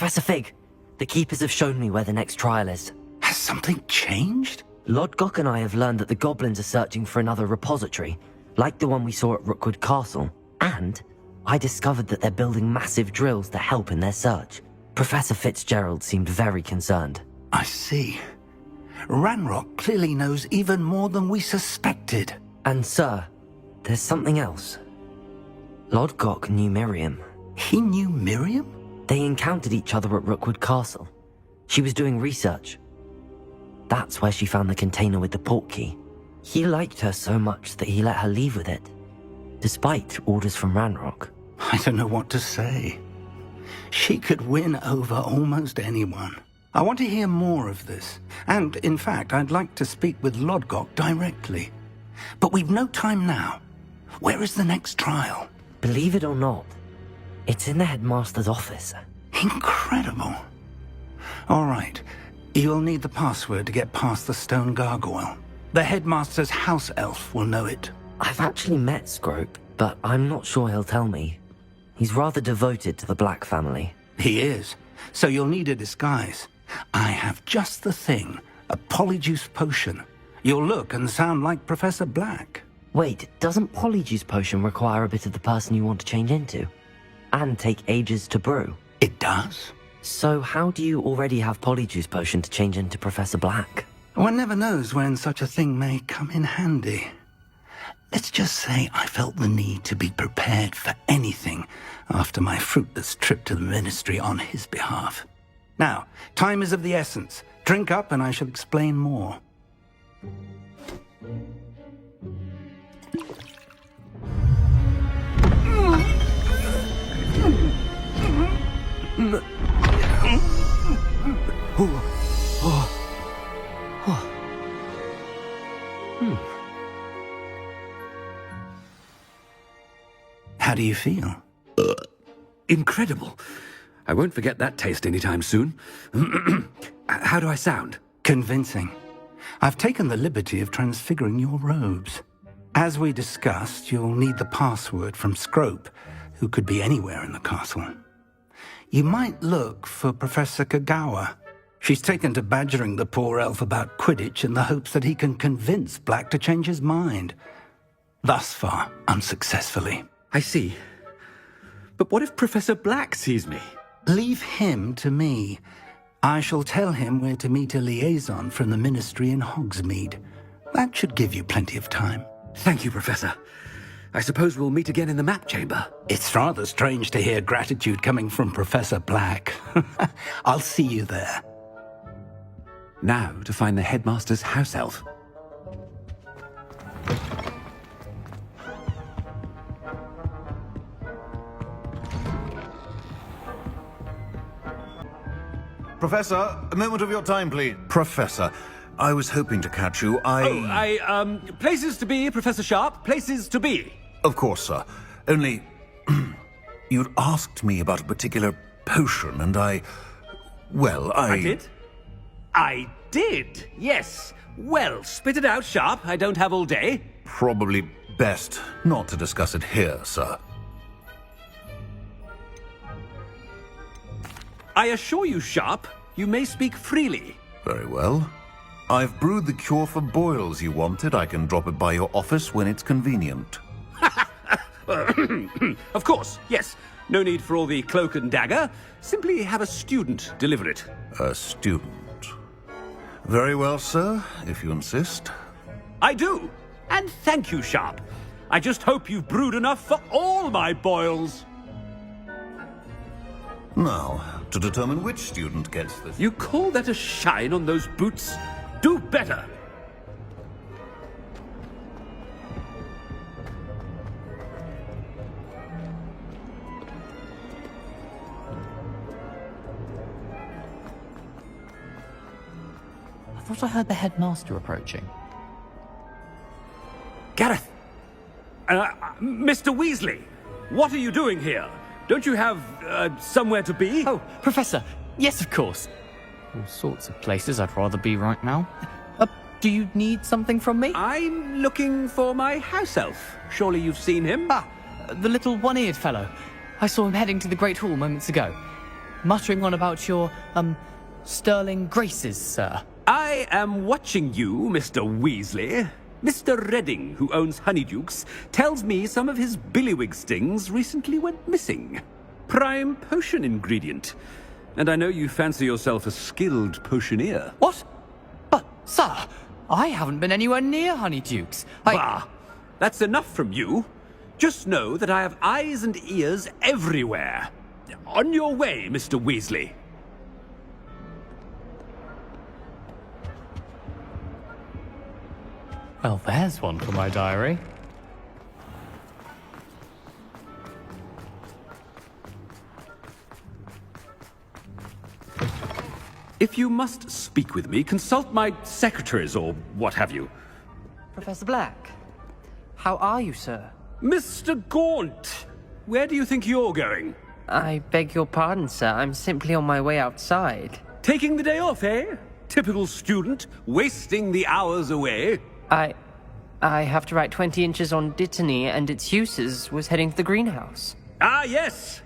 Professor Fig, the Keepers have shown me where the next trial is. Has something changed? Lodgok and I have learned that the goblins are searching for another repository, like the one we saw at Rookwood Castle. And I discovered that they're building massive drills to help in their search. Professor Fitzgerald seemed very concerned. I see. Ranrock clearly knows even more than we suspected. And sir, there's something else. Lodgok knew Miriam. He knew Miriam? They encountered each other at Rookwood Castle. She was doing research. That's where she found the container with the portkey. He liked her so much that he let her leave with it, despite orders from Ranrock. I don't know what to say. She could win over almost anyone. I want to hear more of this. And, in fact, I'd like to speak with Lodgok directly. But we've no time now. Where is the next trial? Believe it or not, it's in the headmaster's office. Incredible. All right. You'll need the password to get past the stone gargoyle. The headmaster's house elf will know it. I've actually met Scrope, but I'm not sure he'll tell me. He's rather devoted to the Black family. He is. So you'll need a disguise. I have just the thing. A Polyjuice potion. You'll look and sound like Professor Black. Wait, doesn't Polyjuice potion require a bit of the person you want to change into? And take ages to brew? It does. So how do you already have Polyjuice potion to change into Professor Black? One never knows when such a thing may come in handy. Let's just say I felt the need to be prepared for anything after my fruitless trip to the ministry on his behalf. Now, time is of the essence. Drink up and I shall explain more. How do you feel? Incredible. I won't forget that taste anytime soon. How do I sound? Convincing. I've taken the liberty of transfiguring your robes. As we discussed, you'll need the password from Scrope, who could be anywhere in the castle. You might look for Professor Kagawa. She's taken to badgering the poor elf about Quidditch in the hopes that he can convince Black to change his mind. Thus far, unsuccessfully. I see. But what if Professor Black sees me? Leave him to me. I shall tell him where to meet a liaison from the ministry in Hogsmeade. That should give you plenty of time. Thank you, Professor. I suppose we'll meet again in the map chamber. It's rather strange to hear gratitude coming from Professor Black. I'll see you there. Now to find the headmaster's house elf. Professor, a moment of your time, please. Professor, I was hoping to catch you. Places to be, Professor Sharp. Places to be. Of course, sir. Only, you'd asked me about a particular potion, and I did? I did, yes. Well, spit it out, Sharp. I don't have all day. Probably best not to discuss it here, sir. I assure you, Sharp, you may speak freely. Very well. I've brewed the cure for boils you wanted. I can drop it by your office when it's convenient. Of course, yes. No need for all the cloak and dagger. Simply have a student deliver it. A student. Very well, sir, if you insist. I do. And thank you, Sharp. I just hope you've brewed enough for all my boils. Now, to determine which student gets this... You call that a shine on those boots? Do better. I thought I heard the headmaster approaching. Gareth! Mr. Weasley, what are you doing here? Don't you have, somewhere to be? Oh, Professor, yes, of course. All sorts of places I'd rather be right now. Do you need something from me? I'm looking for my house elf. Surely you've seen him? Ah, the little one-eared fellow. I saw him heading to the Great Hall moments ago. muttering on about your, sterling graces, sir. I am watching you, Mr. Weasley. Mr. Redding, who owns Honeydukes, tells me some of his billywig stings recently went missing. Prime potion ingredient. And I know you fancy yourself a skilled potioneer. What? But, sir, I haven't been anywhere near Honeydukes. Bah! That's enough from you. Just know that I have eyes and ears everywhere. On your way, Mr. Weasley. Well, there's one for my diary. If you must speak with me, consult my secretaries or what have you. Professor Black, how are you, sir? Mr. Gaunt, where do you think you're going? I beg your pardon, sir. I'm simply on my way outside. Taking the day off, eh? Typical student, wasting the hours away. I have to write 20 inches on Dittany and its uses. Was heading to the greenhouse. Ah, yes!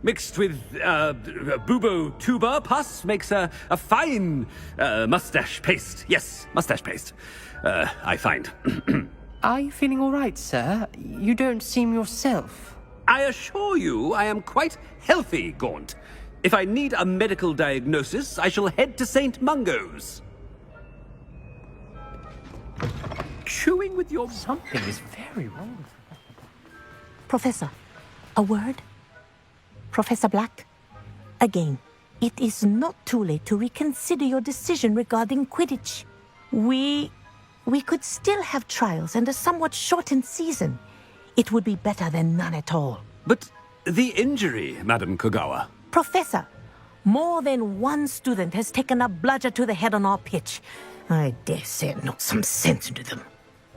Mixed with, bubo tuber pus makes a fine, mustache paste. Yes, mustache paste. I find. Are you feeling all right, sir? You don't seem yourself. I assure you I am quite healthy, Gaunt. If I need a medical diagnosis, I shall head to St. Mungo's. Chewing with your... Something is very wrong. Professor, a word? Professor Black? Again, it is not too late to reconsider your decision regarding Quidditch. We could still have trials and a somewhat shortened season. It would be better than none at all. But the injury, Madam Kogawa. Professor, more than one student has taken a bludger to the head on our pitch. I dare say it knocked some sense into them.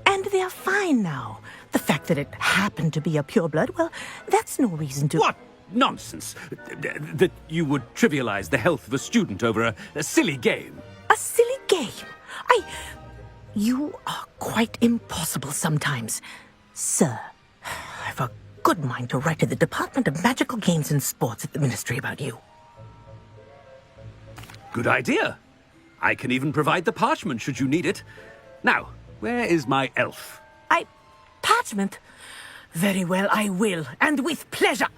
And they are fine now. The fact that it happened to be a pureblood, well, that's no reason to... What nonsense! That you would trivialize the health of a student over a silly game. A silly game? You are quite impossible sometimes. Sir, I've a good mind to write to the Department of Magical Games and Sports at the Ministry about you. Good idea. I can even provide the parchment should you need it. Now, where is my elf? Parchment? Very well, I will, and with pleasure.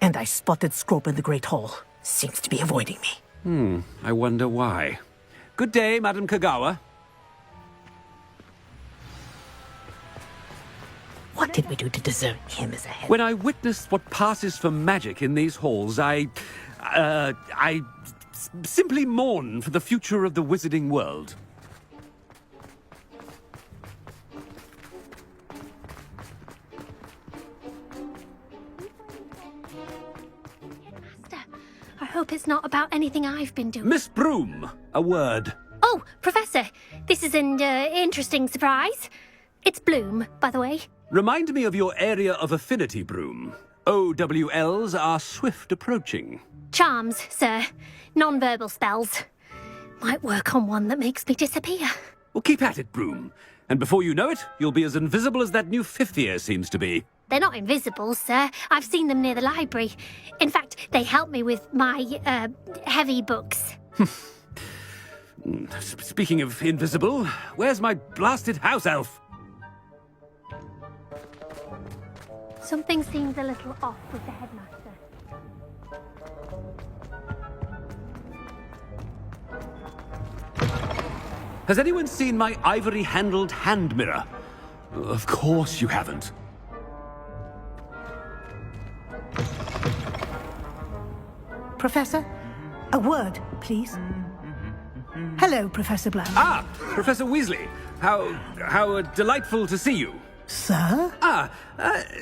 And I spotted Scrope in the Great Hall. Seems to be avoiding me. I wonder why. Good day, Madam Kogawa. What did we do to deserve him as a head? When I witnessed what passes for magic in these halls, I simply mourn for the future of the wizarding world. Headmaster, I hope it's not about anything I've been doing. Miss Broom, a word. Oh, Professor, this is an interesting surprise. It's Bloom, by the way. Remind me of your area of affinity, Broom. OWLs are swift approaching. Charms, sir. Non-verbal spells. Might work on one that makes me disappear. Well, keep at it, Broom. And before you know it, you'll be as invisible as that new fifth year seems to be. They're not invisible, sir. I've seen them near the library. In fact, they help me with my, heavy books. Speaking of invisible, where's my blasted house elf? Something seems a little off with the headmaster. Has anyone seen my ivory-handled hand mirror? Of course you haven't. Professor, a word, please. Hello, Professor Black. Ah, Professor Weasley. How delightful to see you. Sir?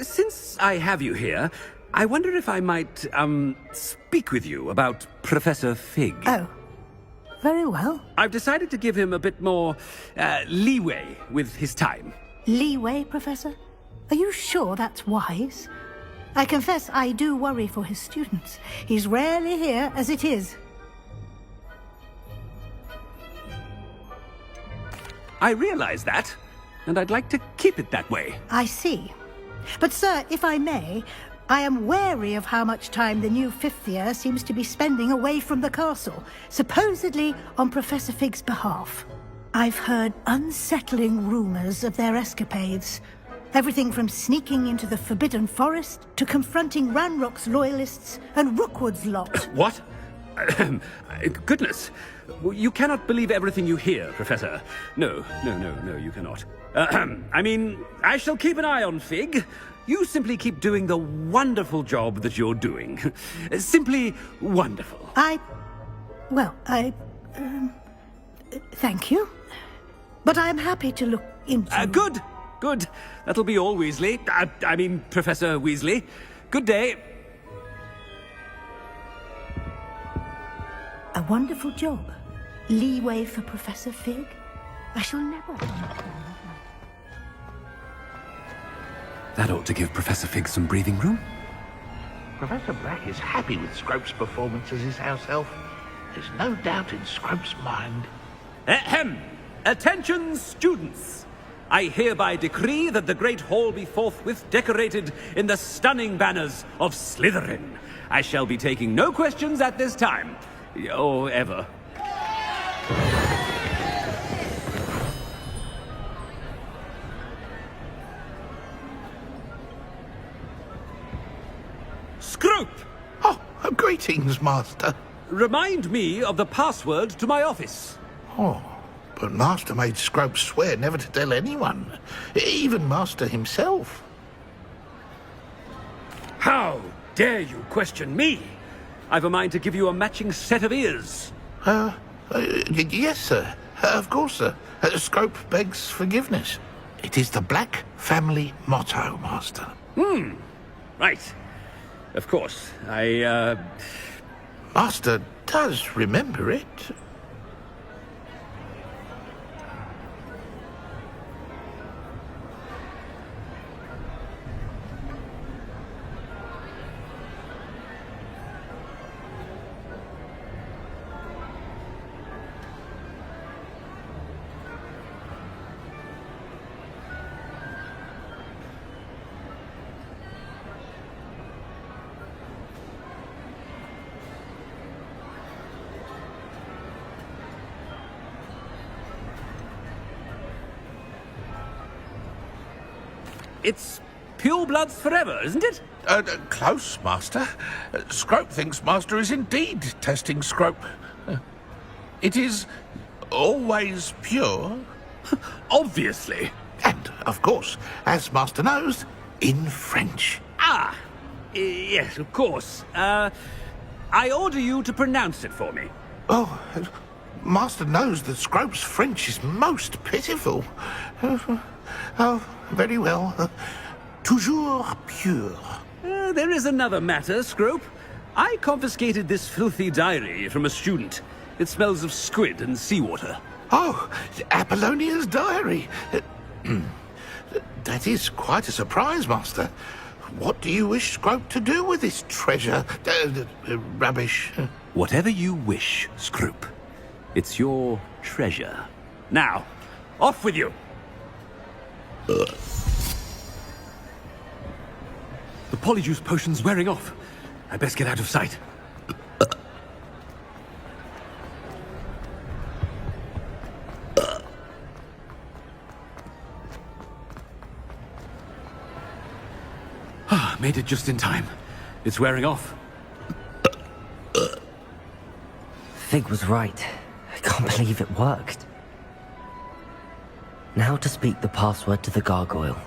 Since I have you here, I wonder if I might, speak with you about Professor Fig. Oh, very well. I've decided to give him a bit more, leeway with his time. Leeway, Professor? Are you sure that's wise? I confess I do worry for his students. He's rarely here as it is. I realize that, and I'd like to keep it that way. I see. But, sir, if I may, I am wary of how much time the new fifth year seems to be spending away from the castle, supposedly on Professor Fig's behalf. I've heard unsettling rumors of their escapades. Everything from sneaking into the Forbidden Forest to confronting Ranrock's loyalists and Rookwood's lot. What? Goodness. You cannot believe everything you hear, Professor. No, you cannot. I mean, I shall keep an eye on Fig. You simply keep doing the wonderful job that you're doing. Simply wonderful. Thank you. But I'm happy to look into... Good. That'll be all, Weasley. I mean, Professor Weasley. Good day. A wonderful job. Leeway for Professor Fig. I shall never... That ought to give Professor Fig some breathing room. Professor Black is happy with Scrope's performance as his house elf. There's no doubt in Scrope's mind. Ahem! Attention, students! I hereby decree that the Great Hall be forthwith decorated in the stunning banners of Slytherin. I shall be taking no questions at this time. Or ever. Scrope! Oh, greetings, Master. Remind me of the password to my office. Oh, but Master made Scrope swear never to tell anyone, even Master himself. How dare you question me? I've a mind to give you a matching set of ears. Yes, sir. Of course, sir. Scrope begs forgiveness. It is the Black family motto, Master. Right. Of course. Master does remember it. It's purebloods forever, isn't it? Close, Master. Scrope thinks Master is indeed testing Scrope. It is always pure. Obviously. And, of course, as Master knows, in French. Yes, of course. I order you to pronounce it for me. Oh, Master knows that Scrope's French is most pitiful. Oh, very well. Toujours pure. There is another matter, Scrope. I confiscated this filthy diary from a student. It smells of squid and seawater. Oh, Apollonia's diary. That is quite a surprise, Master. What do you wish Scrope to do with this treasure? Rubbish. Whatever you wish, Scrope. It's your treasure. Now, off with you. The Polyjuice potion's wearing off. I best get out of sight. Made it just in time. It's wearing off. Fig was right. I can't believe it worked. Now to speak the password to the gargoyle.